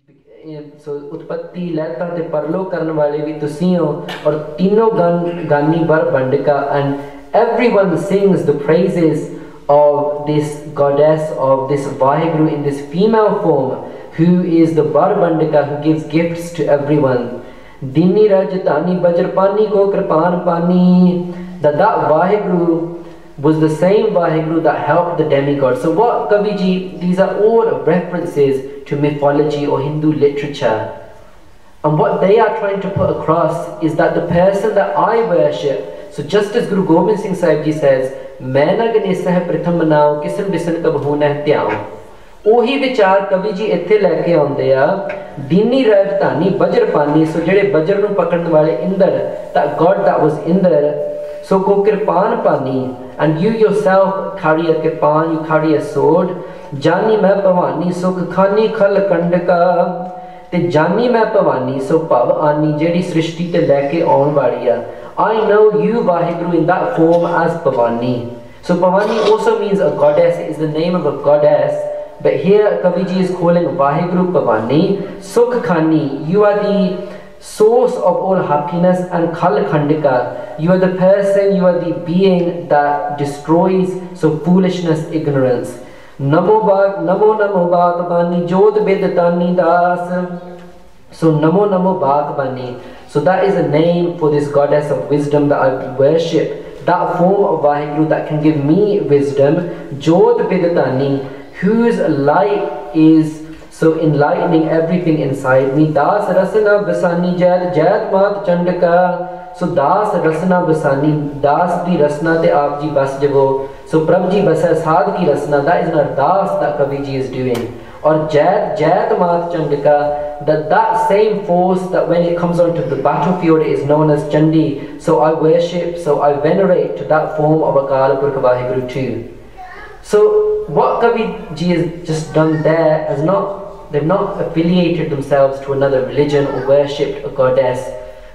सो उत्पत्ति लैता ते परलो करन वाले भी तुसी हो और तीनों गानी बर बंडका and everyone sings the praises of this goddess of this Vaheguru in this female form who is the bar bandika who gives gifts to everyone. Dini rajtani bajrpani ko kripan pani, that Vaheguru was the same Vaheguru that helped the demigod. So what Kaviji, these are all references to mythology or Hindu literature. And what they are trying to put across is that the person that I worship, so just as Guru Gobind Singh Sahib Ji says, Maina Ganesha hai pratham manao, kisan bisan kab hona hai tyao. Ohi vichar Kavi Ji ਇੱਥੇ ਲੈ ਕੇ ਆਉਂਦੇ ਆ ਦੀਨੀ ਰਾਜਧਾਨੀ ਬਜਰਪਾਨੀ so ਜਿਹੜੇ ਬਜਰ ਨੂੰ ਪਕੜਨ ਵਾਲੇ Inder that god that was Indra so ko kirpan pani and you yourself carry a kirpan, you carry a sword. Jani मैं भवानी सुख खानी खल कंडका ते जानी मैं भवानी so भव आनी जेड़ी सृष्टि ते लेके आउण वाली आ. I know you Vaheguru in that form as Bhavani. So Bhavani also means a goddess, it is the name of a goddess, but here Kaviji is calling Vaheguru Bhavani. Sukh Khani, you are the source of all happiness, and Khal Khandika, you are the person, you are the being that destroys so foolishness, ignorance. Namo Namo Bhagavani Jod Bedatani Das. So Namo Namo Bhagavani. So that is a name for this goddess of wisdom that I worship. That form of Vaheguru that can give me wisdom. Jod Bedatani, whose light is so enlightening everything inside me. Das Rasana Basani Jad Jad Mat Chandaka. So Das Rasana Basani, Das di Rasna te aap ji bas jabo. So Prabhu ji basa Saad ki Rasna, that is an ardas that Kavi ji is doing. Or Jad Mat Chandaka, that same force that when it comes onto the battlefield is known as Chandi. So I worship, so I venerate to that form of Akal Purkh Vaheguru too. So what Kavi ji has just done there is they've not affiliated themselves to another religion or worshipped a goddess,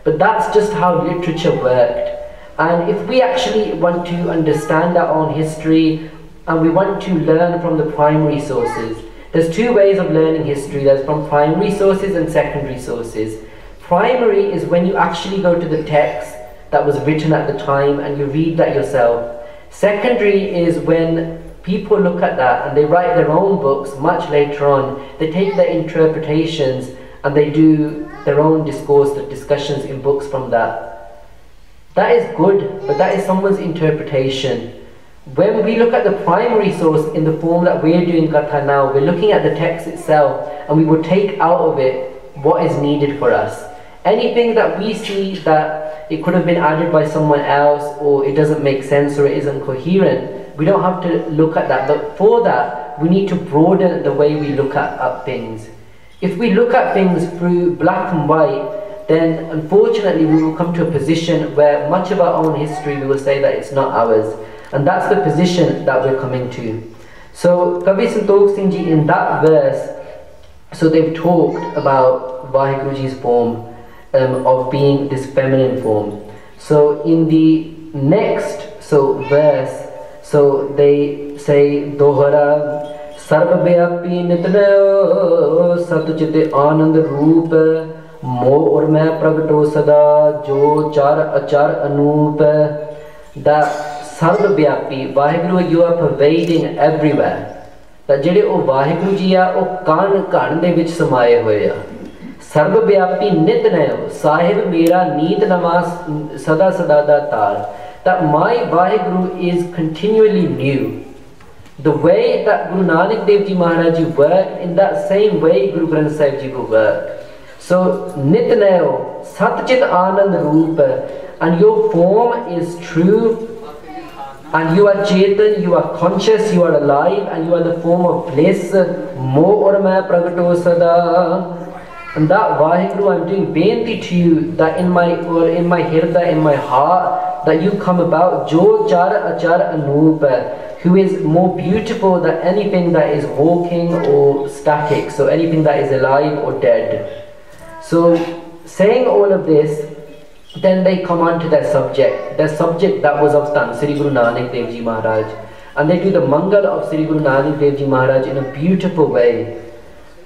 but that's just how literature worked. And if we actually want to understand our own history and we want to learn from the primary sources, there's two ways of learning history. There's from primary sources and secondary sources. Primary is when you actually go to the text that was written at the time and you read that yourself. Secondary is when people look at that and they write their own books much later on. They take their interpretations and they do their own discourse, the discussions in books from that. That is good, but that is someone's interpretation. When we look at the primary source in the form that we're doing Katha now, we're looking at the text itself and we will take out of it what is needed for us. Anything that we see that it could have been added by someone else or it doesn't make sense or it isn't coherent, we don't have to look at that. But for that, we need to broaden the way we look at things. If we look at things through black and white, then unfortunately we will come to a position where much of our own history we will say that it's not ours. And that's the position that we're coming to. So Kavi Santokh Singh Ji in that verse, so they've talked about Vaheguruji's form of being this feminine form. So in the next verse, so they say Dohara Sarvabhyapi Nitnayo Satchite Anand Roop Mo or Main Pragato Sada Jo Char Achar Anup. That Sarvabhyapi, Vaheguru, you are pervading everywhere. That ਜਿਹੜੇ ਉਹ ਵਾਹਿਗੁਰੂ ਜੀ ਆ ਉਹ ਕਣ ਕਣ ਦੇ ਵਿੱਚ ਸਮਾਏ ਹੋਏ ਆ. ਸਰਵਵਿਆਪੀ ਨਿਤ ਨਯੋ ਸਾਹਿਬ ਮੇਰਾ ਨੀਤ ਨਵਾਂ ਸਦਾ ਸਦਾ ਦਾ ਤਾਰ. That my Vaheguru is continually new. The way that Guru Nanak Dev Ji Maharaj Ji worked, in that same way Guru Granth Sahib Ji will work. So nit nayo satchit anand roop, and your form is true. And you are Chetan, you are conscious, you are alive, and you are the form of bliss. Mo or main pragato sada. And that Vaheguru, I'm doing benti to you that in my hirda, in my heart, that you come about. Jo char achar anup, who is more beautiful than anything that is walking or static. So anything that is alive or dead. So saying all of this, then they come on to their subject that was of Tan Sri Guru Nanak Dev Ji Maharaj, and they do the Mangal of Sri Guru Nanak Dev Ji Maharaj in a beautiful way.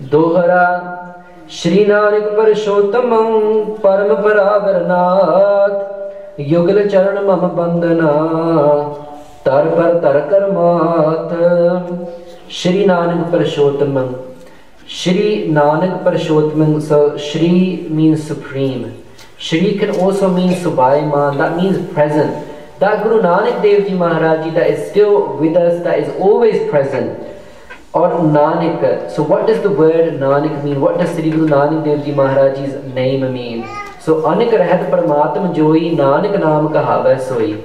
Dohara Shri Nanak Parshottam परम परावरनाथ युगल चरण मम बंदना तर पर तर कर मात। Shri Nanak Parshottam, Shri Nanak Parashottam. So Shri means supreme. Shri can also mean Subhaiman, that means present. That Guru Nanak Dev Ji Maharaj Ji that is still with us, that is always present. Or Nanak. So what does the word Nanak mean? What does Sri Guru Nanak Dev Ji Maharaj Ji's name mean? So Anak Rahat Paramatma Joi Nanak Naam Kahava Soi.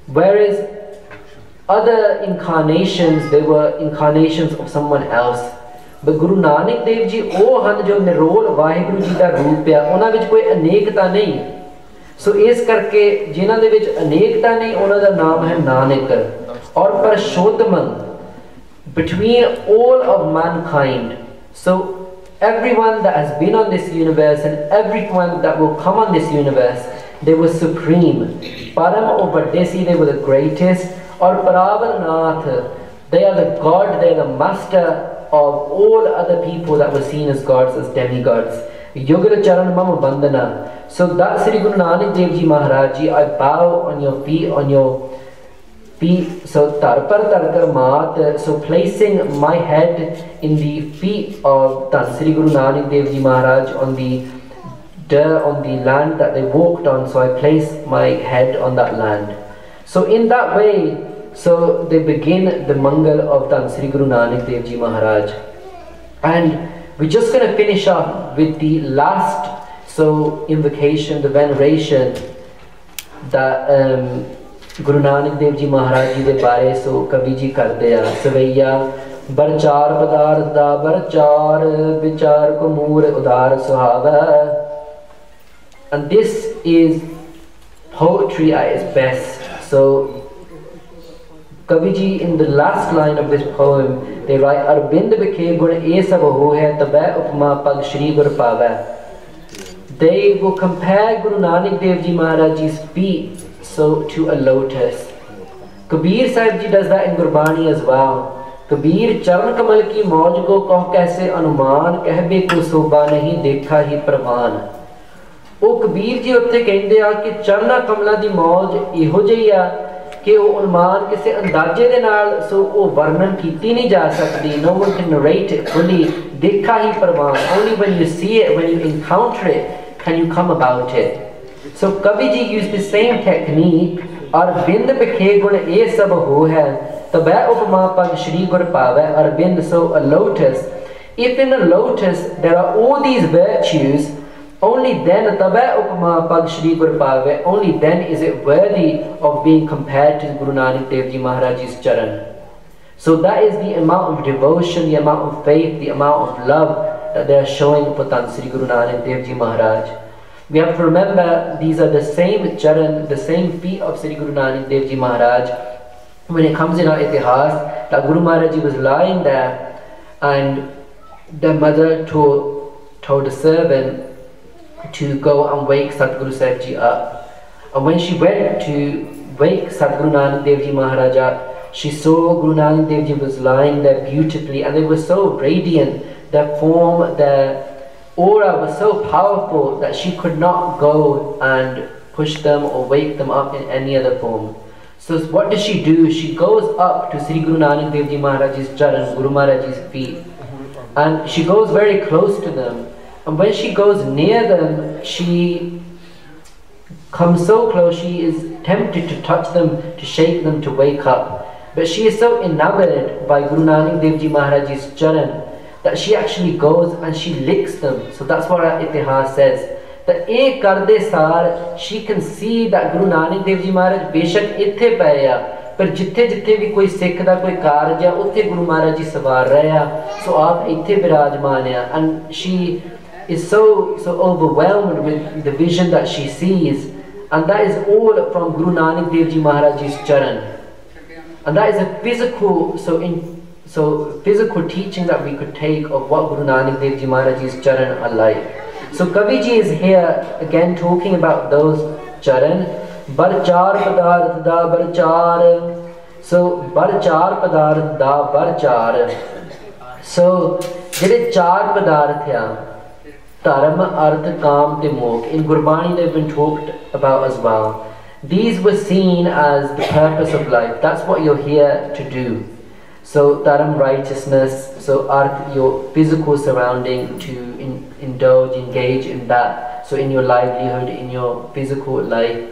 Whereas other incarnations, they were incarnations of someone else. But Guru Nanak Dev Ji ਉਹ ਹਨ ਜੋ ਨਿਰੋਲ ਵਾਹਿਗੁਰੂ ਜੀ ਦਾ ਰੂਪ ਆ, ਉਹਨਾਂ ਵਿੱਚ ਕੋਈ ਅਨੇਕਤਾ ਨਹੀਂ। ਸੋ ਇਸ ਕਰਕੇ ਜਿਨ੍ਹਾਂ ਦੇ ਵਿੱਚ ਅਨੇਕਤਾ ਨਹੀਂ ਉਹਨਾਂ ਦਾ ਨਾਮ ਹੈ ਨਾਨਕ। ਔਰ Parshotam, between all of mankind, so everyone that has been on this universe and everyone that will come on this universe, they were supreme. Param or Vadesi, they were the greatest. Or Paravarnath, they are the God, they are the master of all other people that were seen as gods, as demigods. Yogara Charan Mama Bandana. So that Sri Guru Nanak Dev Ji Maharaj Ji, I bow on your feet. So Tarpar Tarkar Maat. So placing my head in the feet of Tan Sri Guru Nanak Dev Ji Maharaj on the land that they walked on. So I place my head on that land. So in that way, so they begin the Mangal of Tan Sri Guru Nanak Dev Ji Maharaj. And we're just going to finish up with the last invocation, the veneration that Guru Nanak Dev Ji Maharaj Ji de bare so Kavi Ji karde a Savaiya Barchar Padarth da Barchar Vichar ko Moor Udar Suhava. And this is poetry at its best. So Kavi Ji, in the last line of this poem, they write, Arbind Bikhe Gun E Sab Ho Hai Tabai Upma Pag Shri Gur Pava. They will compare Guru Nanak Dev Ji Maharaj Ji's feet to a lotus. Kabir Sahib Ji does that in Gurbani as well. Kabir Charan Kamal ki Mauj ko kah kaise anuman kahbe ko soba nahi dekha hi pravan. O Kabir Ji utte kehinde a ki Charna Kamala di Mauj eho jahi a कि वो अनुमान किसी अंदाजे दे नाल सो वो वर्णन कीती नहीं जा सकती. No one can narrate it fully. देखा ही परवान. Only when you see it, when you encounter it, can you come about it. So Kavi Ji used the same technique. और बिंद बिखे गुण ये सब हो है तबै उपमा पग श्री गुर पावै. और बिंद, so a lotus. If in a lotus there are all these virtues, only then tabai upama pag Shri Gur Pave, only then is it worthy of being compared to Guru Nanak Dev Ji Maharaj's charan. So that is the amount of devotion, the amount of faith, the amount of love that they are showing for Tan Sri Guru Nanak Dev Ji Maharaj. We have to remember these are the same charan, the same feet of Sri Guru Nanak Dev Ji Maharaj. When it comes in our itihas, that Guru Maharaj Ji was lying there and the mother told the servant to go and wake Sadguru Sahib Ji up. And when she went to wake Sadguru Nanak Dev Ji Maharaj up, she saw Guru Nanak Dev Ji was lying there beautifully, and they were so radiant, their form, their aura was so powerful that she could not go and push them or wake them up in any other form. So what does she do? She goes up to Sri Guru Nanak Dev Ji Maharaj's charan, Guru Maharaj's feet, and she goes very close to them. And when she goes near them, she comes so close, she is tempted to touch them, to shake them, to wake up. But she is so enamored by Guru Nanak Dev Ji Maharaj's charan that she actually goes and she licks them. So that's what our itihas says. That ek karde saar, she can see that Guru Nanak Dev Ji Maharaj beshak ithe paya, पर जिथे जिथे भी कोई सिख दा कोई कारज है उत्थे गुरु महाराज जी सवार रहे हैं. So आप इत्थे विराजमान हैं. And she is so overwhelmed with the vision that she sees, and that is all from Guru Nanak Dev Ji Maharaj's charan. And that is a physical teaching that we could take of what Guru Nanak Dev Ji Maharaj's charan are like. So Kavi Ji is here again talking about those charan. Barchar padarth da barchar. So barchar padarth da barchar. So ਜਿਹੜੇ ਚਾਰ ਪਦਾਰਥ ਆ, Dharma, Artha, Kam, te Mokh. In Gurbani they've been talked about as well. These were seen as the purpose of life. That's what you're here to do. So Dharam, righteousness. So Arth, your physical surrounding, to indulge, engage in that. So in your livelihood, in your physical life.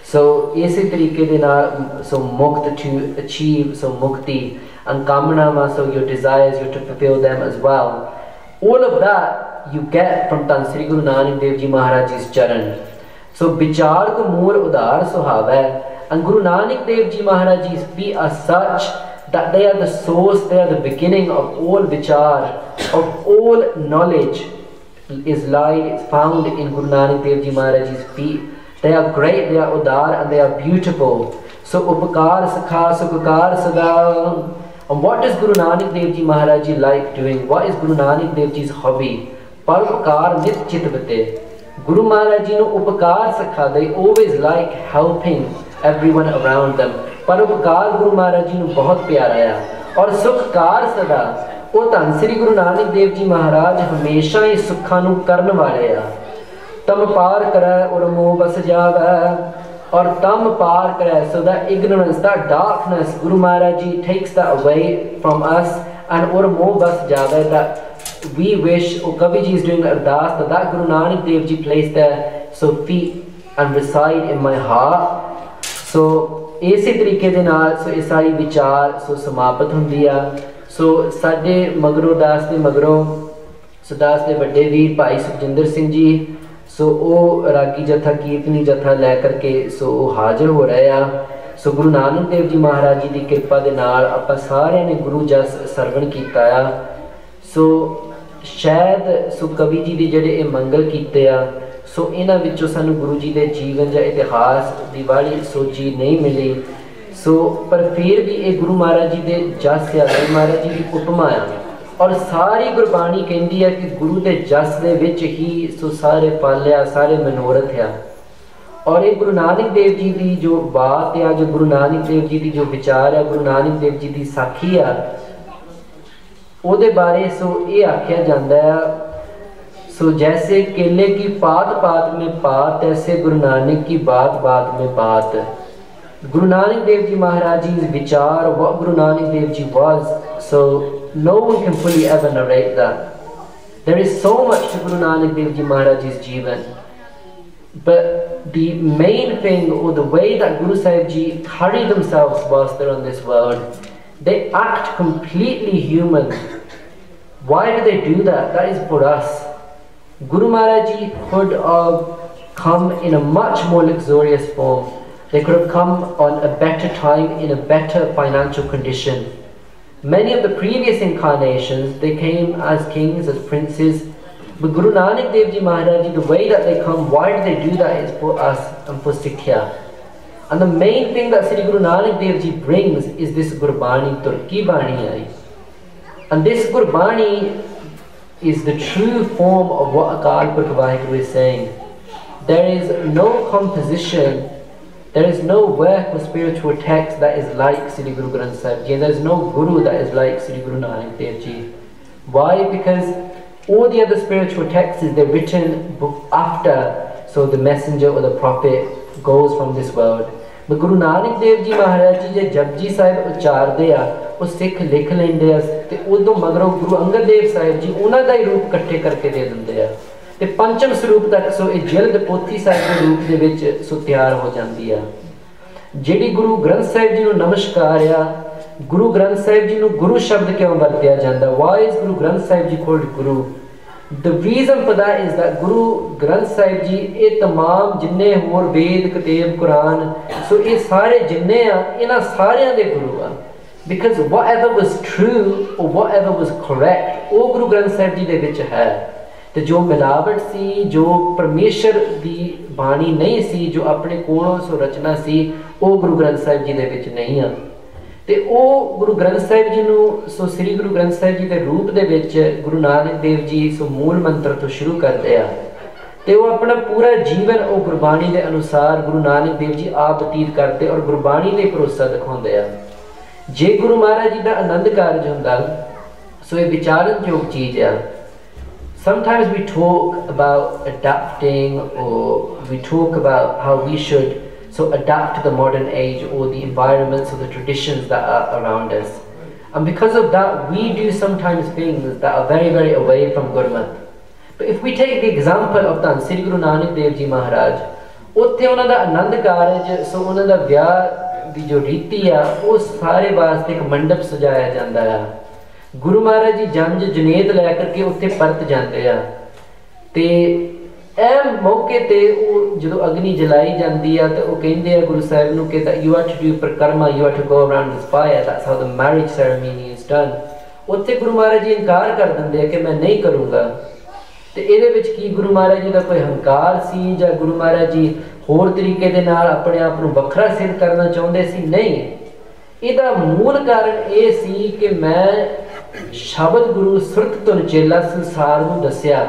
So isi tarike de naal, so Mukht, to achieve, so Mukti. And Kamanama, so your desires, you're to fulfill them as well. All of that you get from Tan Sri Guru Nanak Dev Ji Maharaj Ji's charan. So Vichar ko mool udar suhav hai. And Guru Nanak Dev Ji Maharaj Ji's feet are such that they are the source, they are the beginning of all vichar, of all knowledge is found in Guru Nanak Dev Ji Maharaj Ji's feet. They are great, they are udar, and they are beautiful. So Upakar Sakha Sukhakar Sada. And what does Guru Nanak Dev Ji Maharaj Ji like doing? What is Guru Nanak Dev Ji's hobby? Paropakar Nit Chitvate. Guru Maharaj Ji no Upakar Sakha, they always like helping everyone around them. Paropakar Guru Maharaj Ji no bahut pyara hai. Aur Sukhkar Sada, ਉਹ ਧੰਨ ਸ੍ਰੀ ਗੁਰੂ ਨਾਨਕ ਦੇਵ ਜੀ ਮਹਾਰਾਜ ਹਮੇਸ਼ਾ ਹੀ ਸੁੱਖਾਂ ਨੂੰ ਕਰਨ ਵਾਲੇ ਆ। ਤਮ ਪਾਰ ਕਰੈ ਔਰ ਮੋਹ ਬਸ ਜਾਵੈ, or tam par kare, so that ignorance, that darkness, Guru Maharaj Ji takes that away from us, and or mo bas jave, that we wish, or Kavi Ji is doing ardas, that Guru Nanak Dev Ji placed there, so feet and reside in my heart. So इसी तरीके दे नाल सो ये सारी विचार सो समाप्त हुंदी आ। सो साडे मगरों दास दे मगरों सो दास दे वड्डे वीर भाई सुखजिंदर सिंह जी सो वो रागी जथा कीर्तनी जथा लै करके सो हाजिर हो रहे आ। सो गुरु नानक देव जी महाराज जी की कृपा दे नाल आपां सारे ने गुरु जस सरवण कीता आ। सो शायद सो कवि जी दे जिहड़े मंगल कीते आ, सो इन्हां विचों सानूं गुरु जी दे जीवन या इतिहास दी वाली सोची नहीं मिली। सो पर फिर भी ये गुरु महाराज जी दे जस आ, गुरु महाराज जी की उपमा आ, और सारी गुरबाणी कहती है कि गुरु के जस दे विच ही सो सारे पालिया सारे मनोरथ आ। और ये गुरु नानक देव जी की जो बात है, जो गुरु नानक देव जी की जो विचार है, गुरु नानक देव जी की साखी आ, उहदे बारे सो ये आख्या जाता है, सो जैसे केले की पात पात में पात, ऐसे गुरु नानक की बात बात में बात। Guru Nanak Dev Ji Maharaj Ji's vichar, what Guru Nanak Dev Ji was, so no one can fully ever narrate that. There is so much to Guru Nanak Dev Ji Maharaj Ji's Jeevan, but the main thing, or the way that Guru Sahib Ji carry themselves whilst they're on this world, they act completely human. Why do they do that? That is for us. Guru Maharaj Ji could have come in a much more luxurious form. They could have come on a better time, in a better financial condition. Many of the previous incarnations, they came as kings, as princes. But Guru Nanak Dev Ji Maharaj Ji, the way that they come, why do they do that is for us and for Sikhya. And the main thing that Sri Guru Nanak Dev Ji brings is this Gurbani, Turki Bani Ai. And this Gurbani is the true form of what Akal Purkh Vaheguru is saying. There is no composition, there is no work of spiritual text that is like Sri Guru Granth Sahib Ji, and there is no Guru that is like Sri Guru Nanak Dev Ji. Why? Because all the other spiritual texts, they're written after, so the messenger or the prophet goes from this world. But Guru Nanak Dev Ji Maharaj Ji je Japji Sahib ucharde a, वो सिख लिख लेंदे आ, ते उदों मगरों गुरु अंगद देव साहिब जी उन्हां दा ही रूप इकट्ठे करके दे दिंदे आ, ते पंचम स्वरूप तक सो ये जिल्द पोथी साहिब के रूप दे विच सो तैयार हो जाती है। जिहड़ी गुरु ग्रंथ साहिब जी नूं नमस्कार आ, गुरु ग्रंथ साहिब जी नूं गुरु शब्द क्यों वरत्या जांदा? Why is Guru Granth Sahib Ji called Guru? The reason for that is that Guru Granth Sahib Ji ये तमाम जिन्ने होर वेद कतेब कुरान सो ये सारे जिन्ने आ इन्हां सारियां दे गुरु आ। Because whatever was true or whatever was correct, वो गुरु ग्रंथ साहिब जी दे विच है। ते जो मिलावट सी, जो परमेश्वर दी बाणी नहीं सी, जो अपने कोलों सो रचना सी, वो गुरु ग्रंथ साहिब जी दे विच नहीं आ। ते वो गुरु ग्रंथ साहिब जी नूं सो श्री गुरु ग्रंथ साहिब जी दे रूप दे विच गुरु नानक देव जी सो मूल मंत्र तो शुरू करते आ, ते वो अपना पूरा जीवन वो गुरबाणी दे अनुसार गुरु नानक देव जी आप बतीत करते और गुरबाणी दे भरोसा दिखाउंदे आ। जे गुरु महाराज जी का आनंद कारज हुंदा सो ये विचारन योग चीज आ। sometimes we talk about adapting, or we talk about how we should adapt to the modern age or the environments or the traditions that are around us. And because of that, we do sometimes things that are very, very away from Gurmat. But if we take the example of Dhan Sri Guru Nanak Dev Ji Maharaj, उत्थे उन्हां दा आनंद कारज सो उन्हां दा विआह दी जो रीति आ वो सारे वास्ते एक मंडप सजाया जाता है। गुरु महाराज जी जंज जुनेद लैकर के उत्थे परत जाते हैं ते एह मौके ते जो अग्नि जलाई जाती है तो कहते हैं गुरु साहिब नूं कि you are to do parikrama, you are to go around this fire, that's how the marriage ceremony is done. उत्थे गुरु महाराज जी इनकार कर देंगे हैं कि मैं नहीं करूँगा। तो ये की गुरु महाराज जी का कोई हंकार सी या गुरु महाराज जी होर तरीके दे नाल अपने आप को वखरा सिद्ध करना चाहते सी? नहीं, इसका मूल कारण ये सी कि मैं शब्द गुरु सुरत तुन चेला संसार नूं दस्या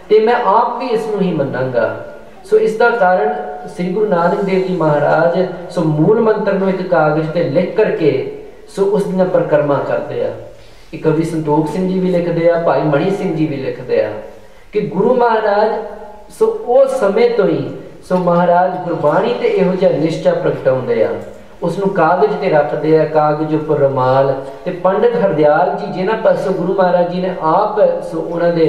ते मैं आप भी इसनूं ही मनांगा। सो इसका कारण श्री गुरु नानक देव जी महाराज मूल मंत्र नूं एक कागज ते लिख करके उस दियां परिक्रमा करते हैं। एक कवि संतोख सिंह जी भी लिखते हैं, भाई मणि सिंह जी भी लिखते हैं कि गुरु महाराज उस समय तो ही महाराज गुरबाणी ते इहो जिहा निश्चा प्रगटाउंदे आ, उसनूं कागज ते रखते हैं, कागज उपर रुमाल ते पंडित हरदयाल जी जिन्हां पासों गुरु महाराज जी ने आप उन्हां दे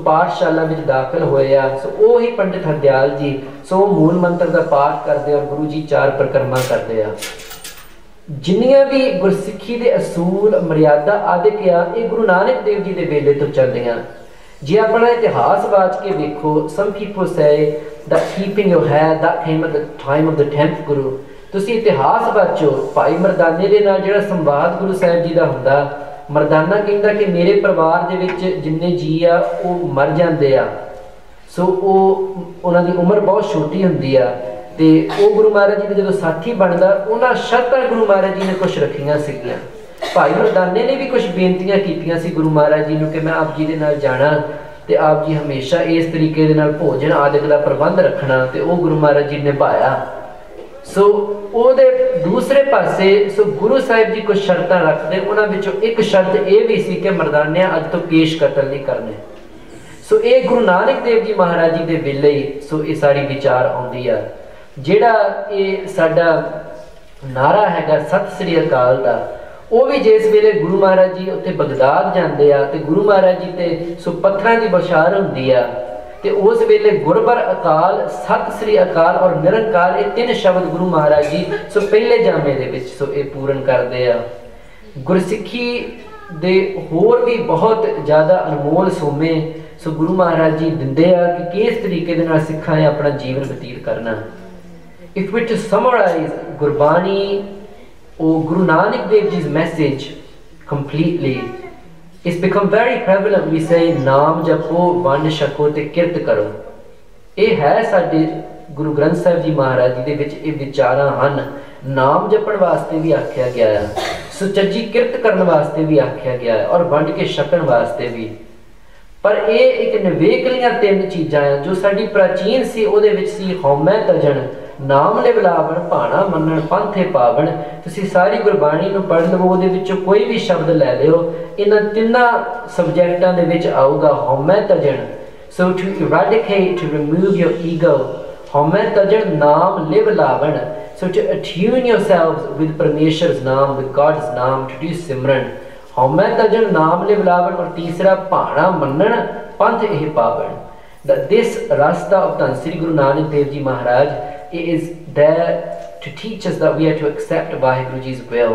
पाठशाला विच दाखिल होए आ, वो ही पंडित हरदयाल जी मूल मंत्र का पाठ करते और गुरु जी 4 परिक्रमा करते आ। जिन्नियां भी गुरसिੱਖੀ दे असूल मर्यादा आदिक आ ये गुरु नानक देव जी दे वेले तो चलदियां। जे अपना इतिहास बाज के देखो, some people say that keeping your hair that came at the time of the 10th Guru। तुसी इतिहास बाचो भाई मरदाने दे नाल जिहड़ा संवाद गुरु साहिब जी दा हुंदा, मरदाना कहंदा कि मेरे परिवार दे विच जिन्ने जी आ वो मर जांदे आ, उन्हां दी उम्र बहुत छोटी हुंदी आ ते वो गुरु महाराज जी दे जदों साथी बनदा उन्हां शर्तां गुरु महाराज जी ने कुछ रखियां सीगियां। भाई मरदाने ने भी कुछ बेनतियां कीतियां सी गुरु महाराज जी नूं कि मैं आप जी दे नाल जाना ते आप जी हमेशा इस तरीके दे नाल भोजन आदि दा प्रबंध रखना, ते वो गुरु महाराज जी ने निभाया। ओदे दूसरे पासे गुरु साहिब जी कुछ शर्तां रखते, उन्हां विचों एक शर्त ये भी सी कि मरदाने अज तो केश कतल नहीं करने। ये गुरु नानक देव जी महाराज जी दे वेले ये सारी विचार आउंदी आ। जिहड़ा ये साडा नारा हैगा सत श्री अकाल दा, वो भी जिस वेले गुरु महाराज जी उत्थे बगदाद जाते आ ते गुरु महाराज जी ते पत्थरां दी बशार हुंदी आ ते उस वेले गुरबर अकाल, सत श्री अकाल और निरंकार ये 3 शब्द गुरु महाराज जी पहले जामे दे विच ये पूर्ण करते आ। गुरसिੱਖੀ दे होर भी बहुत ज़्यादा अनमोल सोमे गुरु महाराज जी दिंदे आ कि किस तरीके दे नाल सिक्खां ने अपना जीवन बतीत करना। If we to summarize Gurbani or Guru Nanak Dev Ji's message completely, it's become very prevalent. We say naam japo, vand shako te kirt karo। ये है साडे गुरु ग्रंथ साहिब जी महाराज जी दे विच ये विचारां हन। नाम जपण वास्ते भी आख्या गया है, सुचज्जी किरत करन वास्ते भी आख्या गया है और वंड के छकण वास्ते भी। पर ये एक निवेकलियां 3 चीज़ां हैं जो साडी प्राचीन सी उहदे विच सी हौमै तजण, नाम ले बिलावण, भाणा मनण, पंथे पावण। तुसीं सारी गुरबाणी नूं पढ़ लवो, उहदे विचों कोई भी शब्द लै लिओ, इन्हां 3 सबजैक्टां दे विच आऊगा हौमै तजण। So to eradicate, to remove your ego, हौमै तजण नाम ले बिलावण। So to attune yourselves with Parmeshwar's naam, with God's naam, to do simran। हौमै तजण नाम ले बिलावण और तीसरा भाणा मनण, पंथ एह पावण। That this rasta of Dhan Sri Guru Nanak Dev Ji Maharaj is there to teach us that we are to accept Vaheguru Ji's will.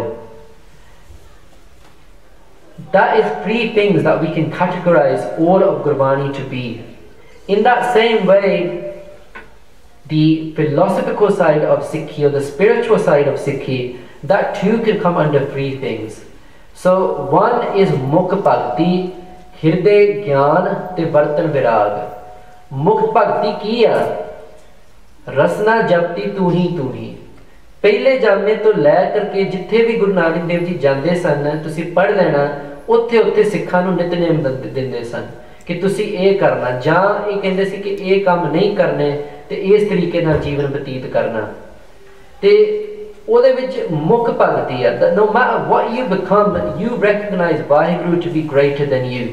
That is 3 things that we can categorize all of Gurbani to be. In that same way, the philosophical side of Sikhi or the spiritual side of Sikhi, that too can come under 3 things. So one is Mukh Bhakti, Hirday Gyan te Vartan Virag। Mukh Bhakti की है? रसना जपती तू ही। पहले जामे तो लै करके जिथे भी गुरु नानक देव जी जाते सन, तुसी पढ़ लेना, उत्थे उत्थे सिखां नूं नितनेम दिंदे सन कि तुसी ये करना, जां ये कहंदे सी कि ये काम नहीं करने ते इस तरीके नाल जीवन बतीत करना। ते ਉਹਦੇ ਵਿੱਚ ਮੁੱਖ ਭਗਤੀ ਹੈ that no matter what you become, you recognize Vaheguru to be greater than you।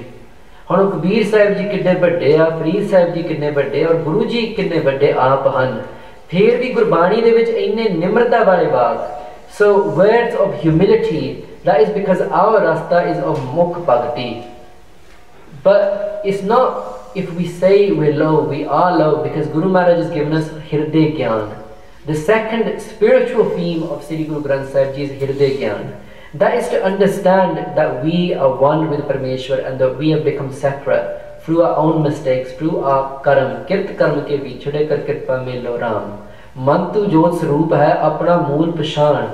हुण कबीर साहिब जी किन्ने वड्डे आ, फरीद साहिब जी किन्ने वड्डे और गुरु जी किन्ने वड्डे आप हन, फिर भी गुरबाणी दे विच इन्ने निम्रता वाले वाक, so words of humility, that is because our rasta is of mukh bhakti. But it's not if we say we're low, we are low because Guru Maharaj has given us Hirday Gyan. The second spiritual theme of Sri Guru Granth Sahib Ji is Hirday Gyan. That is to understand that we are one with Parmeshwar and that we have become separate through our own mistakes, through our karma. Kirt karma ke vichhade kar kirpa milo Ram. Mantu jot swaroop hai apna mool pashan.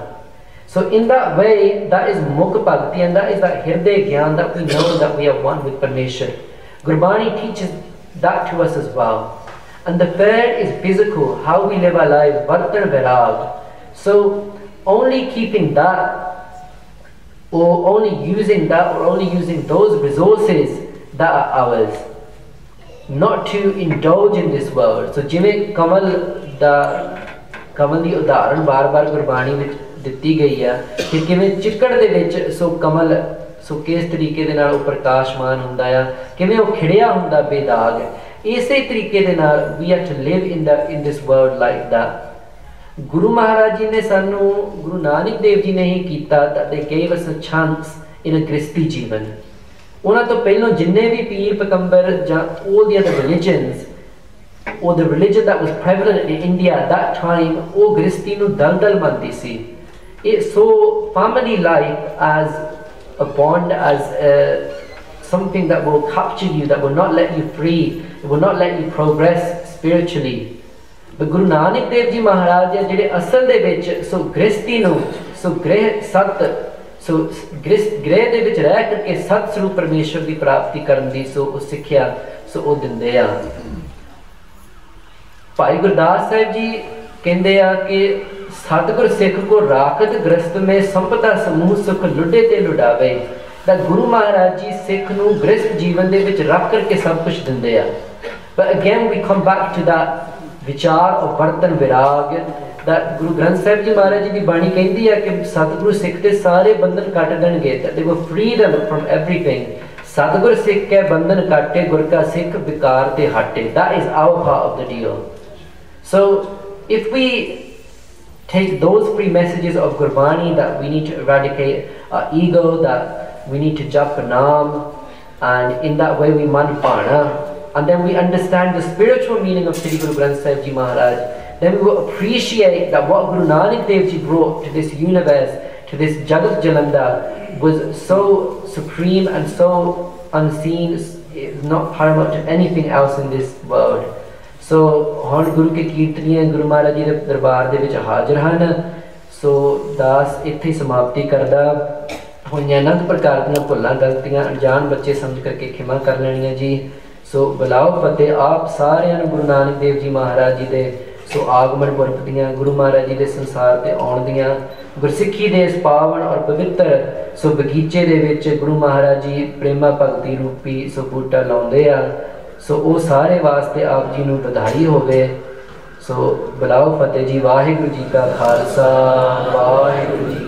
So in that way, that is Mukh Bhakti and that is that Hirday Gyan that we know that we are one with Parmeshwar. Gurbani teaches that to us as well. And the third is physical, how we live our lives, Vartan Virag. So only keeping that, or only using that, or only using those resources that are ours, not to indulge in this world. So जिमें कमल दी उदाहरण बार बार गुरबाणी विच दित्ती गई है कि किवें चिक्कड़ दे विच सो कमल सो किस तरीके दे नाल प्रकाशमान हुंदा है, किवें वो खिड़िया हुंदा बेदाग, इसे तरीके दे नाल we have to live in this world like that. Guru Maharaj Ji ने सानू, Guru Nanak Dev Ji ने ही कीता that they gave us a chance in a Gristi जीवन. उन्हां तो पहलों जिन्ने भी पीर पैगंबर जां all the other religions, or the religion that was prevalent in India at that time, वो Gristi नू दलदल मनदी सी. It saw family life as a bond, as something that will capture you, that will not let you free, it will not let you progress spiritually. But Guru Nanak Dev Ji Maharaj है जिहड़े असल दे विच सो गृहस्थी नूं सो गृह सत सो गृह दे विच रह करके सत स्वरूप परमेश्वर की प्राप्ति करन दी सो उस सिक्ख्या सो ओ दिंदे आ. भाई गुरदास साहिब जी कहंदे आ कि सतगुर सिख को राखत गृहस्थ में संपदा समूह सुख लुटे ते लुटावे. That Guru Maharaj Ji Sikh नूं गृहस्थ जीवन दे विच रख करके सब कुछ दिंदे आ. But again we come back to that विचार और बर्तन विराग, that Guru Granth Sahib Ji Maharaj Ji की बाणी कहती है कि सतगुरु सिख के सारे बंधन कट देंगे, that they will free them from everything. सतगुर सिख के बंधन काटे, गुर का सिख विकार ते हटे. That is our part of the deal. So if we take those three messages of Gurbani, that we need to eradicate our ego, that we need to jap naam, and in that way we man pana, and then we understand the spiritual meaning of Sri Guru Granth Sahib Ji Maharaj, then we will appreciate that what Guru Nanak Dev Ji brought to this universe, to this Jagat Jalanda, was so supreme and so unseen, not paramount to anything else in this world. So ਹੁਣ ਗੁਰੂ ਕੇ ਕੀਰਤਨੀਆਂ ਗੁਰੂ ਮਹਾਰਾਜ ਜੀ ਦੇ ਦਰਬਾਰ ਦੇ ਵਿੱਚ ਹਾਜ਼ਰ ਹਨ. ਸੋ ਦਾਸ ਇੱਥੇ ਸਮਾਪਤੀ ਕਰਦਾ ਹੋਈਆਂ ਅਨੰਤ ਪ੍ਰਕਾਰ ਦੀਆਂ ਭੁੱਲਾਂ ਗਲਤੀਆਂ ਅਣਜਾਣ ਬੱਚੇ ਸਮਝ ਕਰਕੇ ਖਿਮਾ ਕਰ ਲੈਣੀਆਂ ਜੀ. ਸੋ ਬੁਲਾਓ ਫਤਿਹ ਆਪ ਸਾਰਿਆਂ ਨੂੰ ਗੁਰੂ ਨਾਨਕ ਦੇਵ ਜੀ ਮਹਾਰਾਜ ਜੀ ਦੇ ਸੋ ਆਗਮਨ ਪੁਰਬ ਦੀਆਂ, ਗੁਰੂ ਮਹਾਰਾਜ ਜੀ ਦੇ ਸੰਸਾਰ ਤੇ ਆਉਣ ਦੀਆਂ, ਗੁਰਸਿੱਖੀ ਦੇ ਇਸ ਪਾਵਨ ਔਰ ਪਵਿੱਤਰ ਸੋ ਬਗੀਚੇ ਦੇ ਵਿੱਚ ਗੁਰੂ ਮਹਾਰਾਜ ਜੀ ਪ੍ਰੇਮਾ ਭਗਤੀ ਰੂਪੀ ਸੋ ਬੂਟਾ ਲਾਉਂਦੇ ਆ. ਸੋ ਉਹ ਸਾਰੇ ਵਾਸਤੇ ਆਪ ਜੀ ਨੂੰ ਵਧਾਈ ਹੋਵੇ. ਸੋ ਬੁਲਾਓ ਫਤਿਹ ਜੀ. ਵਾਹਿਗੁਰੂ ਜੀ ਕਾ ਖਾਲਸਾ, ਵਾਹਿਗੁਰੂ ਜੀ